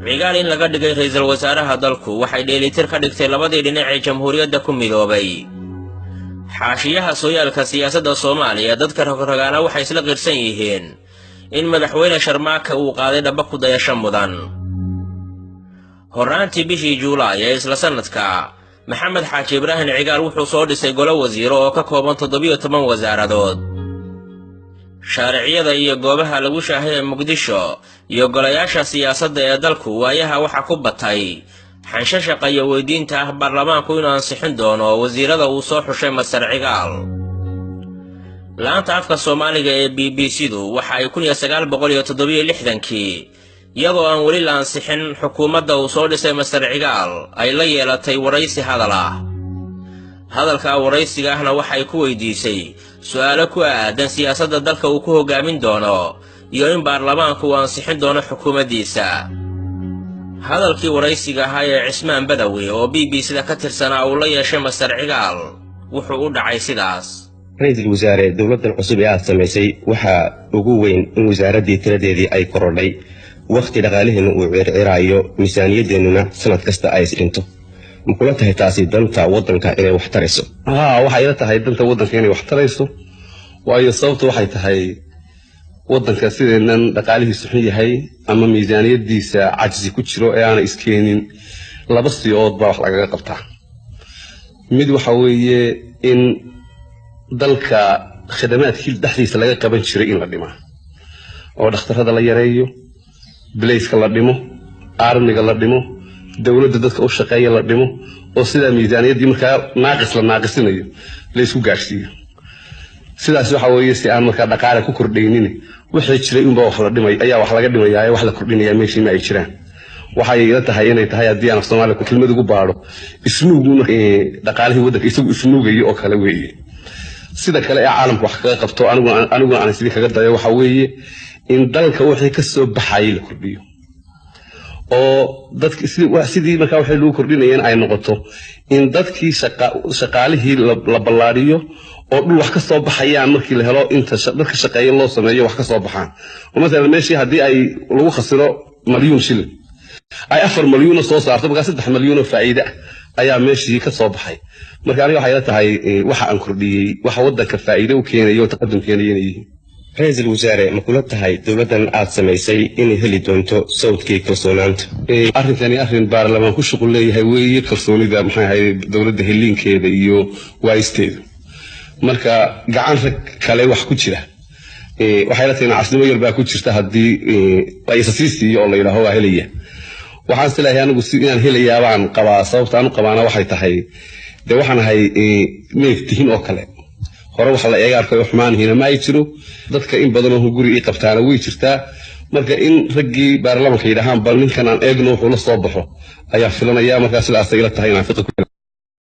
cigaal in laga dhigay ra'iisul wasaaraha dalku waxay dheelitir ka dhigtay labadii dhinac ee jamhuuriyadda ku midoobay. xaashiyaha sooyaalka siyaasadda Soomaaliya dadka rogragaana waxay isla qirsan yihiin in madaxweyne Sharmaake uu qaaday dhaba ku dayasho mudan. horraantii bishii Juulaay ee isla sanadka Maxamed Xaaji Ibraahin Cigaal wuxuu soo dhisay golo wasiiro oo ka kooban 17 wasaaradood. shaariciyada iyo goobaha lagu shaahay ee Muqdisho iyo golayaasha siyaasadda ee dalku waayaha waxa ku batay xanshashaqa iyo weydiinta ah baarlamaanku inuu ansixin doono wasiirada uu soo xushay Masar Cigaal. laanta afka Soomaaliga ee BBC-du waxa ay 1967kii iyadoo aan weli la ansixin xukuumadda uu soo dhisay Masar Cigaal ay la yeelatay waraysi hadal ah. hadalka waraysiga ahna waxay ku weydiisay su'aalo ku aadan siyaasadda dalka uu ku hogaamin doono iyo in baarlamaanku uu ansixin doono xukuumaddiisa. hadalkii waraysiga ahaa ee Cismaan Badawi oo BBC-da ka tirsanaa uu la yeeshay Masar Cigaal wuxuu u dhacay sidaas. ra'iisul wasaare dawladdan cusub ee aad samaysay waxa ugu weyn in wasaaradii tiradeedii ay korodhay waqti dhaqaalihiina uu circiraayo miisaaniyadeennuna sanad kasta ay isdhinto. ma kula tahay taasi danta waddanka inay wax tarayso? waxay ila tahay danta waddanka inay wax tarayso waayo sababtu waxay tahay waddanka sideenan dhaqaalihiisu xun yahay ama miisaaniyadiisa cajsi ku jiro ee aan iskeenin laba siyood baa wax lagaga qabtaa. mid waxa weeye in dalka khidamaadkii dhexdiisa laga qaban jiray in la dhimo oo dhakhtarada la yareeyo, bilayska la dhimo, armiga la dhimo, dawladda dadka u shaqeeya la dhimo oo sida miisaaniyadii markaa naaqisinayo la isku gaarsiiyo. sidaas waxa weeye si aan markaa dhaqaale ku kordhaynin wixii jiray unba wax la dhimay ayaa wax laga dhimayaa wax la kordhinayaa meeshii ma ay jiraan. waxay ila tahay inay tahay haddii aan Soomaaliya ku kelmad ugu baaro isnuugu dhaqaalihii waddanka isagu isnuugayo oo kale weeye. sida kale ee caalamku wax kaga qabto anigu aan sidii kaga dayo waxa weeye in dalka wixii ka soo baxay la kordhiyo oo dadka sidii markaa waxay lagu kordhinayeen ay noqoto in dadkii shaqaalihii la ballaariyo oo dhul wax ka soo baxayaan markii la helo inta dadka shaqeeya loo sameeyo wax ka soo baxaan. مثلا meeshii hadii ay lagu khasiro milyan shilin ay 4 milyan soo saarto marka 3 milyan oo faa'iido ayaa meeshii ka soo baxay. marka aniga waxay la tahay waxa aan kordhiyay waxa waddanka faa'iido u keenayo taqadum keenayo. ra'iisul wasaare ma kula tahay dawladdan aad samaysay inay heli doonto sawdkii kalsoonaanta? arrintani arrin baarlamaan ku shuqul leeyahay weeye kalsoonida maxay ahayd dawladda helinkeeda iyo waayisteeda. marka gacan rag kale wax ku jira waxay la tahay casnimo yar baa ku jirta hadii ra'iisul oo la yiraahdo waa helaya. waxaan islaahay anigu si inaan helayaa baan qabaa sababta aan u qabaana waxay tahay de waxaan ahay neeftihin oo kale hore waxa la eega arkay xumaanhiina ma ay jiro dadka in badan oo guri ay qabtaana way jirtaa. marka in raggii baarlamaanka yidhaahaan bal ninkan aan eegno wuxuu la soo baxo ayaa filanaya markaa sidaas ay la tahay inaan fiqo